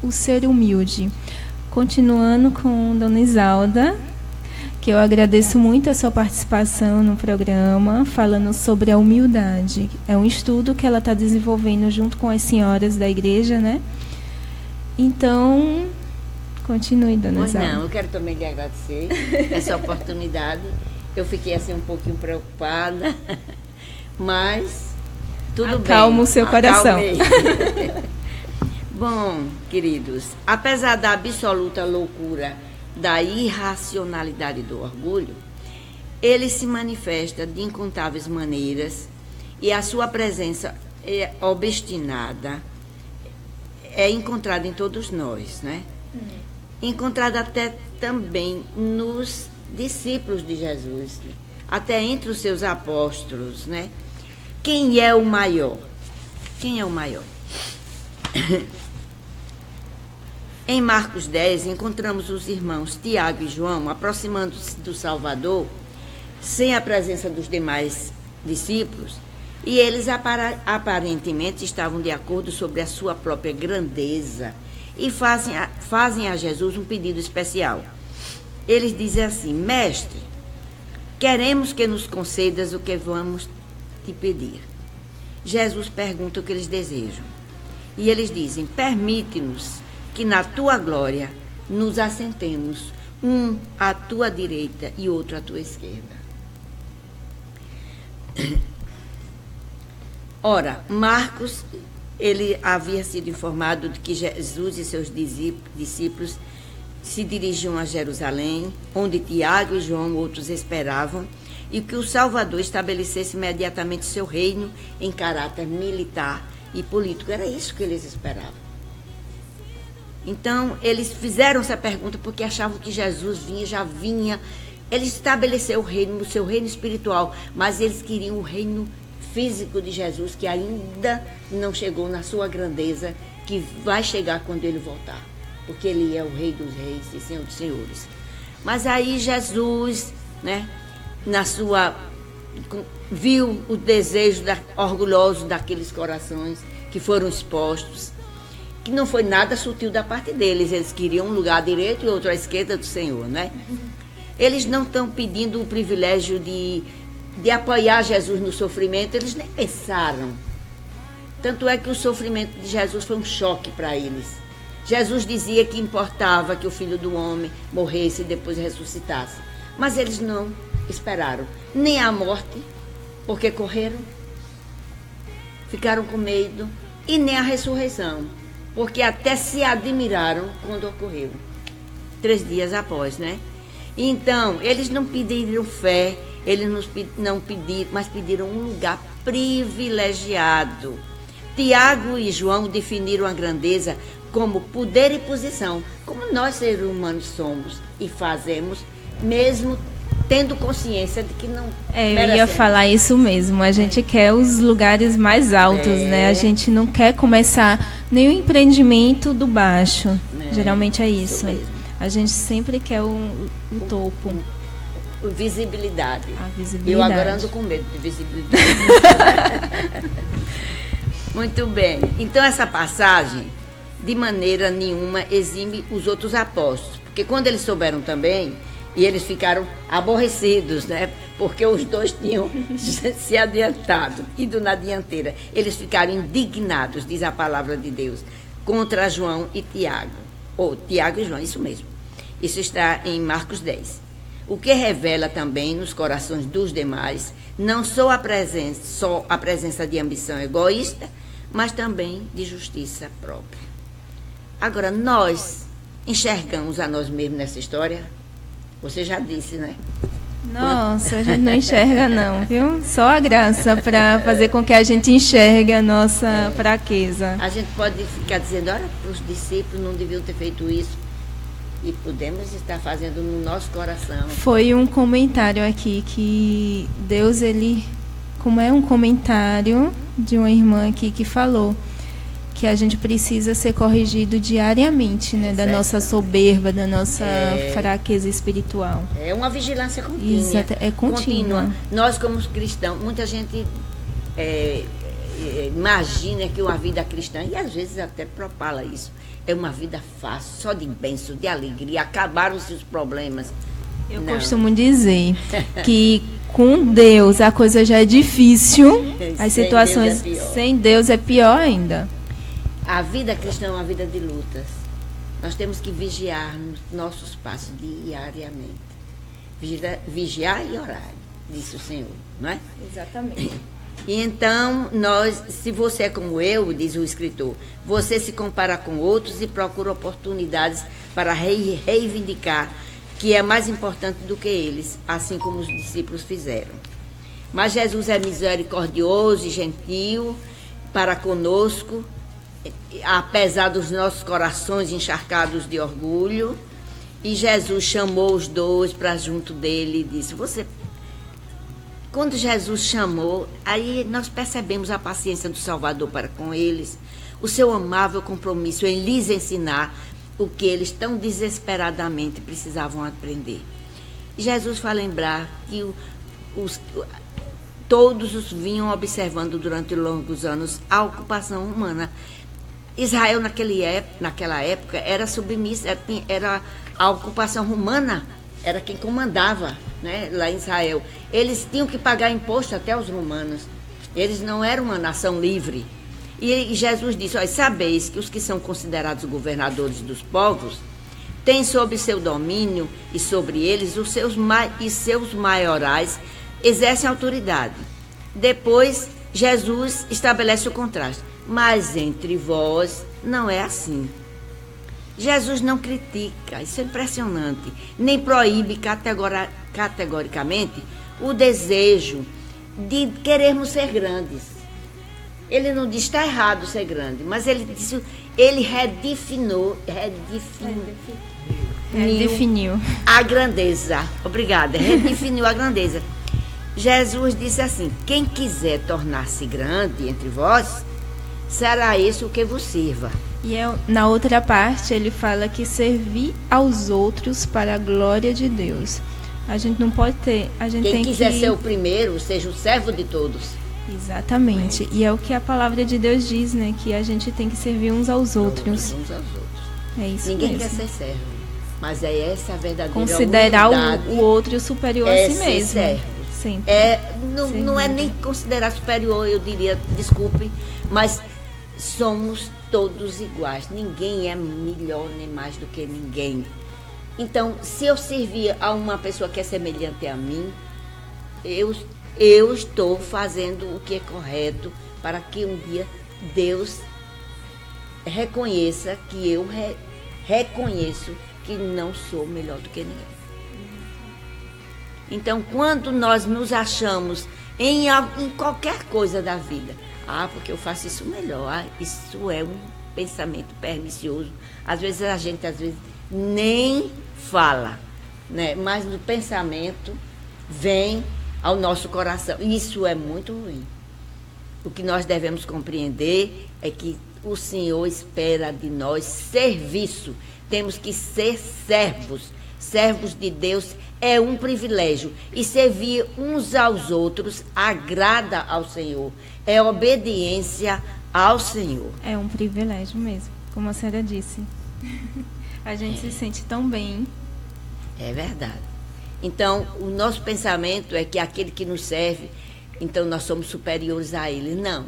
o ser humilde. Continuando com Dona Isalda, que eu agradeço muito a sua participação no programa, falando sobre a humildade. É um estudo que ela está desenvolvendo junto com as senhoras da igreja, né? Então, continue, Dona Isalda. Não, eu quero também lhe agradecer essa oportunidade. Eu fiquei assim um pouquinho preocupada, mas tudo bem. Acalma o seu coração. Bom, queridos, apesar da absoluta loucura, da irracionalidade do orgulho, ele se manifesta de incontáveis maneiras e a sua presença obstinada é encontrada em todos nós, né? Encontrada até também nos discípulos de Jesus, até entre os seus apóstolos, né? Quem é o maior? Quem é o maior? Em Marcos 10, encontramos os irmãos Tiago e João aproximando-se do Salvador, sem a presença dos demais discípulos, e eles aparentemente estavam de acordo sobre a sua própria grandeza e fazem a Jesus um pedido especial. Eles dizem assim: Mestre, queremos que nos concedas o que vamos te pedir. Jesus pergunta o que eles desejam. E eles dizem: permite-nos que na tua glória nos assentemos um à tua direita e outro à tua esquerda. Ora, Marcos, ele havia sido informado de que Jesus e seus discípulos se dirigiam a Jerusalém, onde Tiago e João outros esperavam, e que o Salvador estabelecesse imediatamente seu reino em caráter militar e político. Era isso que eles esperavam. Então, eles fizeram essa pergunta porque achavam que Jesus já vinha. Ele estabeleceu o reino, o seu reino espiritual, mas eles queriam o reino físico de Jesus, que ainda não chegou na sua grandeza, que vai chegar quando ele voltar, porque ele é o Rei dos Reis e Senhor dos Senhores. Mas aí Jesus, né, viu o desejo orgulhoso daqueles corações que foram expostos, que não foi nada sutil da parte deles. Eles queriam um lugar à direita e outro à esquerda do Senhor, né? Eles não estão pedindo o privilégio de apoiar Jesus no sofrimento, eles nem pensaram. Tanto é que o sofrimento de Jesus foi um choque para eles. Jesus dizia que importava que o Filho do Homem morresse e depois ressuscitasse. Mas eles não esperaram nem a morte, porque correram, ficaram com medo, e nem a ressurreição, porque até se admiraram quando ocorreu, 3 dias após, né? Então, eles não pediram fé, eles não pediram, mas pediram um lugar privilegiado. Tiago e João definiram a grandeza como poder e posição, como nós seres humanos somos e fazemos, mesmo tendo consciência de que não merecemos. Eu ia falar isso mesmo, a gente quer os lugares mais altos, né? A gente não quer começar nenhum empreendimento do baixo, geralmente é isso. A gente sempre quer o topo. Visibilidade. A visibilidade. Eu agora ando com medo de visibilidade. Muito bem. Então, essa passagem, de maneira nenhuma, exime os outros apóstolos. Porque quando eles souberam também, e eles ficaram aborrecidos, né? Porque os dois tinham se adiantado, ido na dianteira. Eles ficaram indignados, diz a palavra de Deus, contra João e Tiago. Ou Tiago e João, isso mesmo. Isso está em Marcos 10. O que revela também nos corações dos demais não só a presença de ambição egoísta, mas também de justiça própria. Agora, nós enxergamos a nós mesmos nessa história? Você já disse, né? Nossa, a gente não enxerga não, viu? Só a graça para fazer com que a gente enxergue a nossa fraqueza. A gente pode ficar dizendo, olha, os discípulos não deviam ter feito isso. E podemos estar fazendo no nosso coração. Foi um comentário aqui que Deus, ele... Como é um comentário de uma irmã aqui que falou que a gente precisa ser corrigido diariamente, né? Da nossa soberba, da nossa fraqueza espiritual. É uma vigilância contínua. Exato, é contínua. Nós, como cristãos, muita gente imagina que uma vida cristã, e às vezes até propala isso, é uma vida fácil, só de bênção, de alegria, acabaram-se os problemas. Eu costumo dizer que com Deus a coisa já é difícil, as situações sem Deus é pior ainda. A vida cristã é uma vida de lutas. Nós temos que vigiar nos nossos passos diariamente. Vigiar e orar, disse o Senhor, não é? Exatamente. E então, se você é como eu, diz o escritor, você se compara com outros e procura oportunidades para reivindicar que é mais importante do que eles, assim como os discípulos fizeram. Mas Jesus é misericordioso e gentil para conosco, apesar dos nossos corações encharcados de orgulho. E Jesus chamou os dois para junto dele e disse, quando Jesus chamou, aí nós percebemos a paciência do Salvador para com eles, o seu amável compromisso em lhes ensinar o que eles tão desesperadamente precisavam aprender. E Jesus vai lembrar que todos os vinham observando durante longos anos a ocupação humana. Israel, naquela época, era submissa, era a ocupação romana, era quem comandava, né, lá em Israel. Eles tinham que pagar imposto até aos romanos. Eles não eram uma nação livre. E Jesus disse, sabeis que os que são considerados governadores dos povos tem sob seu domínio e sobre eles os seus maiorais exercem autoridade. Depois, Jesus estabelece o contraste. Mas entre vós não é assim. Jesus não critica, isso é impressionante, nem proíbe categoricamente o desejo de querermos ser grandes. Ele não diz que está errado ser grande, mas ele redefiniu a grandeza. Obrigada, redefiniu a grandeza. Jesus disse assim: quem quiser tornar-se grande entre vós, será esse o que vos sirva. E na outra parte ele fala que servir aos outros para a glória de Deus. A gente não pode ter... Quem quiser ser o primeiro, seja o servo de todos. Exatamente. E é o que a palavra de Deus diz, né? Que a gente tem que servir uns aos outros. Uns aos outros. É isso Ninguém mesmo. quer ser servo. Mas é essa a verdadeira Considerar humildade. o outro superior a si mesmo. Servo. Sempre. Não é nem considerar superior, eu diria, desculpe, mas somos todos iguais. Ninguém é melhor nem mais do que ninguém. Então, se eu servir a uma pessoa que é semelhante a mim, eu estou fazendo o que é correto para que um dia Deus reconheça que eu reconheço que não sou melhor do que ninguém. Então, quando nós nos achamos em qualquer coisa da vida, porque eu faço isso melhor, isso é um pensamento pernicioso. Às vezes a gente nem fala, né? Mas no pensamento vem ao nosso coração. Isso é muito ruim. O que nós devemos compreender é que o Senhor espera de nós serviço. Temos que ser servos. Servos de Deus é um privilégio. E servir uns aos outros agrada ao Senhor. É obediência ao Senhor. É um privilégio mesmo, como a senhora disse. A gente se sente tão bem. É verdade. Então, o nosso pensamento é que aquele que nos serve, então nós somos superiores a ele. Não.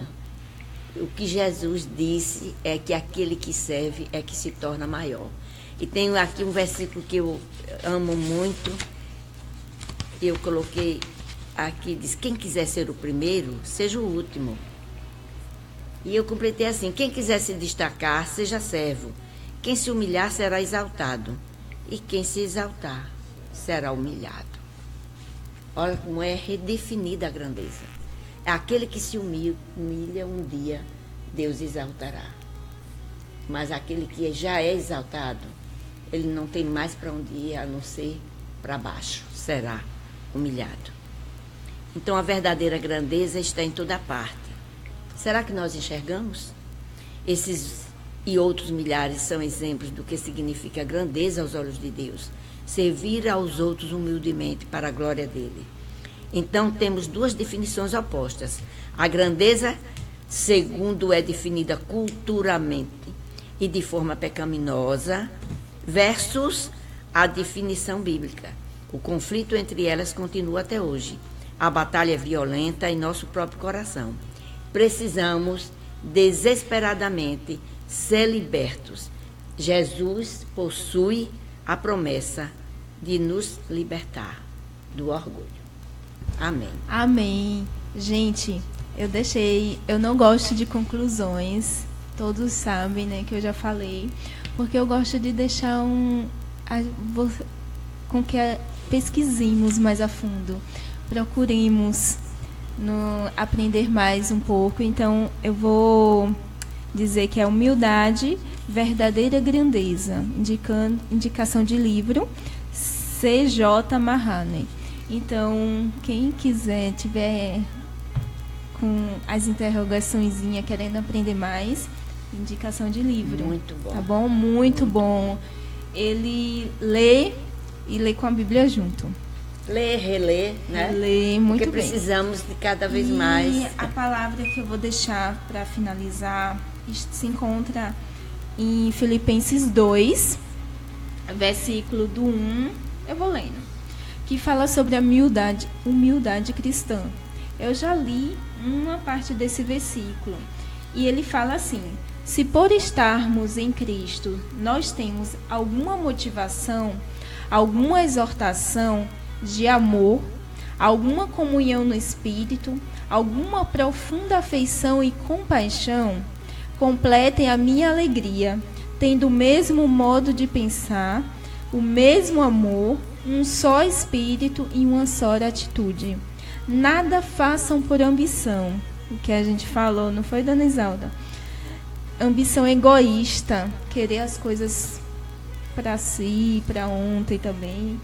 O que Jesus disse é que aquele que serve é que se torna maior. E tem aqui um versículo que eu amo muito. Eu coloquei aqui, diz: quem quiser ser o primeiro, seja o último. E eu completei assim: quem quiser se destacar, seja servo. Quem se humilhar será exaltado. E quem se exaltar será humilhado. Olha como é redefinida a grandeza. É aquele que se humilha, um dia Deus exaltará. Mas aquele que já é exaltado, ele não tem mais para onde ir a não ser para baixo. Será humilhado. Então a verdadeira grandeza está em toda parte. Será que nós enxergamos? Esses e outros milhares são exemplos do que significa grandeza aos olhos de Deus. Servir aos outros humildemente para a glória dele. Então temos duas definições opostas. A grandeza, segundo é definida culturalmente e de forma pecaminosa, versus a definição bíblica. O conflito entre elas continua até hoje. A batalha é violenta em nosso próprio coração. Precisamos desesperadamente ser libertos. Jesus possui a promessa de nos libertar do orgulho. Amém. Amém. Gente, eu não gosto de conclusões. Todos sabem, né, que eu já falei. Porque eu gosto de deixar com que pesquisemos mais a fundo. Procuremos aprender mais um pouco. Então, eu vou dizer que é humildade, verdadeira grandeza. Indicação de livro, C.J. Mahaney. Então, quem quiser, tiver com as interrogaçõezinhas, querendo aprender mais, indicação de livro. Muito bom. Tá bom? Muito bom. Ele lê e lê com a Bíblia junto. Ler, reler, né? Ler muito Porque bem. Precisamos de cada vez mais. E a palavra que eu vou deixar para finalizar se encontra em Filipenses 2, versículo do 1, eu vou lendo, que fala sobre a humildade cristã. Eu já li uma parte desse versículo e ele fala assim: Se por estarmos em Cristo nós temos alguma motivação, alguma exortação de amor, alguma comunhão no Espírito, alguma profunda afeição e compaixão, completem a minha alegria, tendo o mesmo modo de pensar, o mesmo amor, um só Espírito e uma só atitude. Nada façam por ambição, o que a gente falou, não foi, Dona Isalda? Ambição egoísta, querer as coisas para si, para ontem também.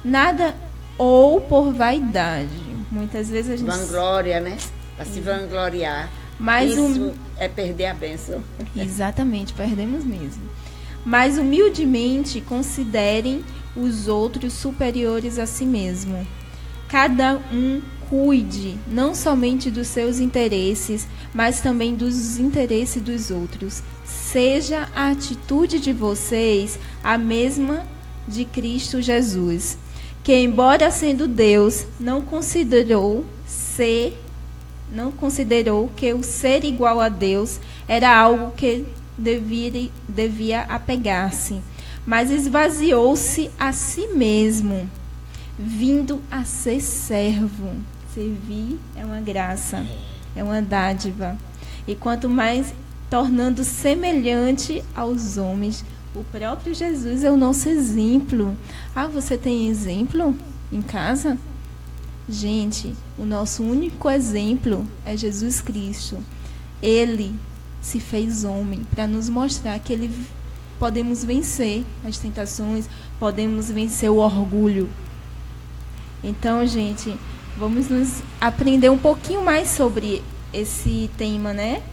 Nada, ou por vaidade. Muitas vezes a gente... Vanglória, né? Para se vangloriar. Mas isso é perder a bênção. Exatamente, perdemos mesmo. Mas humildemente considerem os outros superiores a si mesmo. Cada um cuide não somente dos seus interesses, mas também dos interesses dos outros. Seja a atitude de vocês a mesma de Cristo Jesus, que, embora sendo Deus, não considerou que o ser igual a Deus era algo que devia apegar-se, mas esvaziou-se a si mesmo, vindo a ser servo. Servir é uma graça, é uma dádiva. E quanto mais tornando semelhante aos homens, o próprio Jesus é o nosso exemplo. Ah, você tem exemplo em casa? Gente, o nosso único exemplo é Jesus Cristo. Ele se fez homem para nos mostrar que podemos vencer as tentações, podemos vencer o orgulho. Então, gente, vamos nos aprender um pouquinho mais sobre esse tema, né?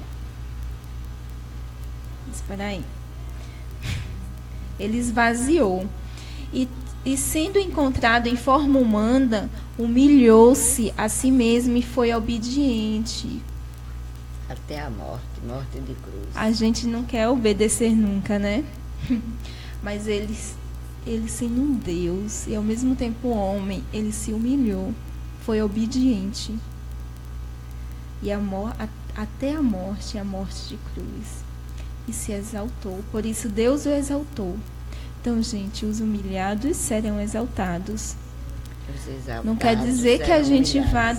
Espera aí. Ele esvaziou. E sendo encontrado em forma humana, humilhou-se a si mesmo e foi obediente. Até a morte de cruz. A gente não quer obedecer nunca, né? Mas ele sendo um Deus e ao mesmo tempo homem, ele se humilhou, foi obediente. E até a morte de cruz. E se exaltou. Por isso Deus o exaltou. Então, gente, os humilhados serão exaltados. Não quer dizer que a gente vá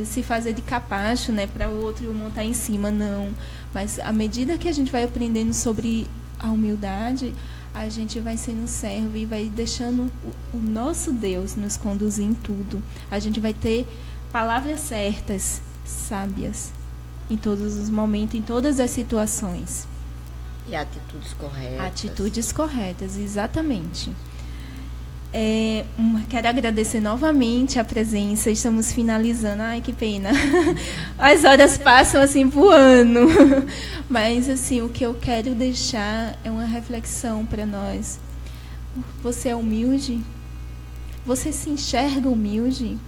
se fazer de capacho, né, para o outro montar em cima, não. Mas à medida que a gente vai aprendendo sobre a humildade, a gente vai sendo servo e vai deixando o nosso Deus nos conduzir em tudo. A gente vai ter palavras certas, sábias, em todos os momentos, em todas as situações. E atitudes corretas. Atitudes corretas, exatamente. Quero agradecer novamente a presença. Estamos finalizando. Ai, que pena. As horas passam assim voando. Mas assim, o que eu quero deixar é uma reflexão para nós. Você é humilde? Você se enxerga humilde?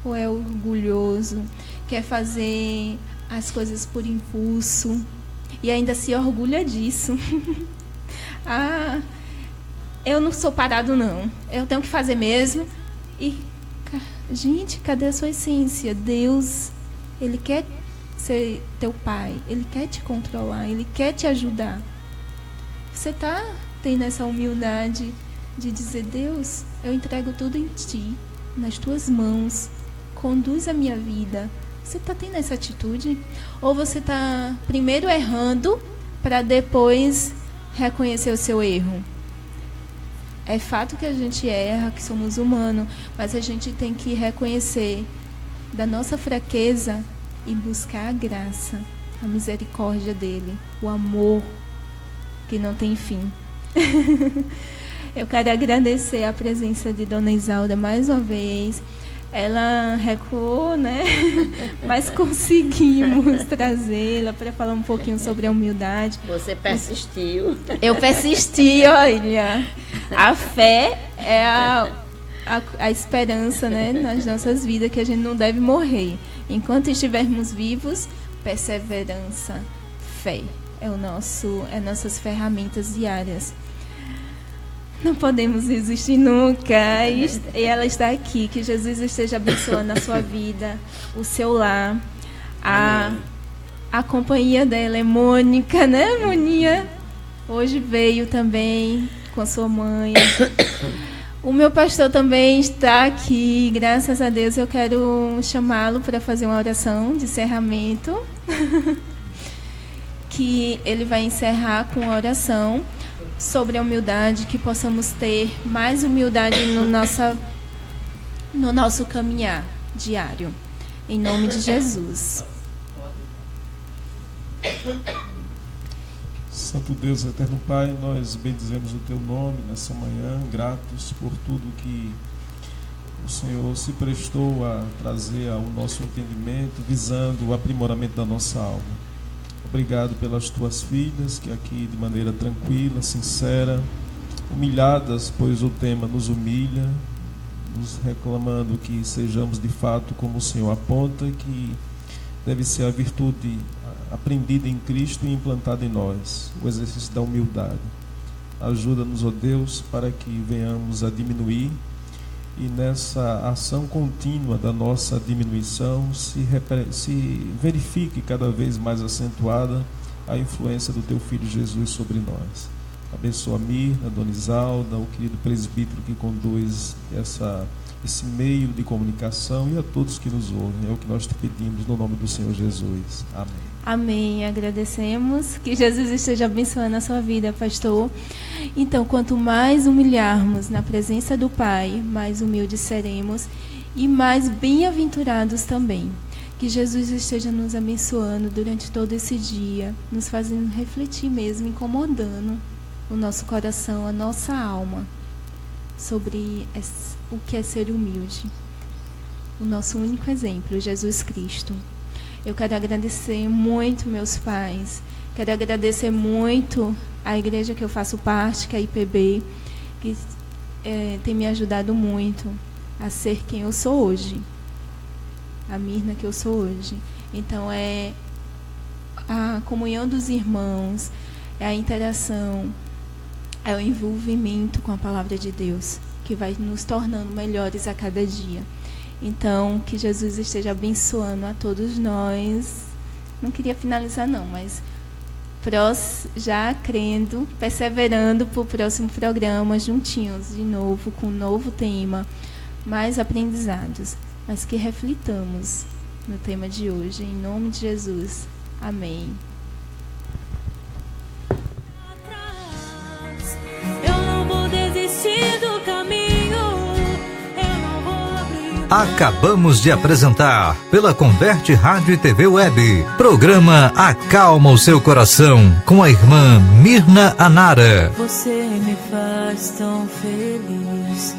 Ou é orgulhoso? Quer fazer as coisas por impulso? E ainda se orgulha disso. Eu não sou parado, não. Eu tenho que fazer mesmo. E, gente, cadê a sua essência? Deus, Ele quer ser teu pai. Ele quer te controlar. Ele quer te ajudar. Você está tendo essa humildade de dizer, Deus, eu entrego tudo em ti, nas tuas mãos. Conduz a minha vida. Você está tendo essa atitude? Ou você está primeiro errando para depois reconhecer o seu erro? É fato que a gente erra, que somos humanos, mas a gente tem que reconhecer da nossa fraqueza e buscar a graça, a misericórdia dele, o amor que não tem fim. Eu quero agradecer a presença de Dona Isalda mais uma vez. Ela recuou, né? Mas conseguimos trazê-la para falar um pouquinho sobre a humildade. Você persistiu. Eu persisti, olha. A fé é a esperança, né, nas nossas vidas, que a gente não deve morrer. Enquanto estivermos vivos, perseverança, fé é nossas ferramentas diárias. Não podemos resistir nunca. E ela está aqui. Que Jesus esteja abençoando a sua vida, o seu lar, A companhia dela é Mônica, né, Moninha? Hoje veio também com a sua mãe. O meu pastor também está aqui, graças a Deus. Eu quero chamá-lo para fazer uma oração de encerramento. Que ele vai encerrar com uma oração sobre a humildade, que possamos ter mais humildade no nosso caminhar diário. Em nome de Jesus. Santo Deus, eterno Pai, nós bendizemos o Teu nome nessa manhã, gratos por tudo que o Senhor se prestou a trazer ao nosso entendimento, visando o aprimoramento da nossa alma. Obrigado pelas Tuas filhas, que aqui de maneira tranquila, sincera, humilhadas, pois o tema nos humilha, nos reclamando que sejamos de fato como o Senhor aponta, que deve ser a virtude aprendida em Cristo e implantada em nós, o exercício da humildade. Ajuda-nos, ó Deus, para que venhamos a diminuir e nessa ação contínua da nossa diminuição se verifique cada vez mais acentuada a influência do Teu Filho Jesus sobre nós. Abençoa a Mirna, a Dona Isalda, o querido presbítero que conduz esse meio de comunicação e a todos que nos ouvem. É o que nós te pedimos no nome do Senhor Jesus. Amém. Amém. Agradecemos. Que Jesus esteja abençoando a sua vida, pastor. Então, quanto mais humilharmos na presença do Pai, mais humildes seremos e mais bem-aventurados também. Que Jesus esteja nos abençoando durante todo esse dia, nos fazendo refletir mesmo, incomodando o nosso coração, a nossa alma, sobre o que é ser humilde. O nosso único exemplo, Jesus Cristo. Eu quero agradecer muito meus pais, quero agradecer muito a igreja que eu faço parte, que é a IPB, que tem me ajudado muito a ser quem eu sou hoje, a Mirna que eu sou hoje. Então é a comunhão dos irmãos, é a interação, é o envolvimento com a palavra de Deus, que vai nos tornando melhores a cada dia. Então, que Jesus esteja abençoando a todos nós. Não queria finalizar não, mas já crendo, perseverando para o próximo programa, juntinhos, de novo, com um novo tema, mais aprendizados, mas que reflitamos no tema de hoje, em nome de Jesus. Amém. Eu não vou desistir do caminho. Acabamos de apresentar, pela Converte Rádio e TV Web, programa Acalma o Seu Coração, com a irmã Mirna Anara. Você me faz tão feliz.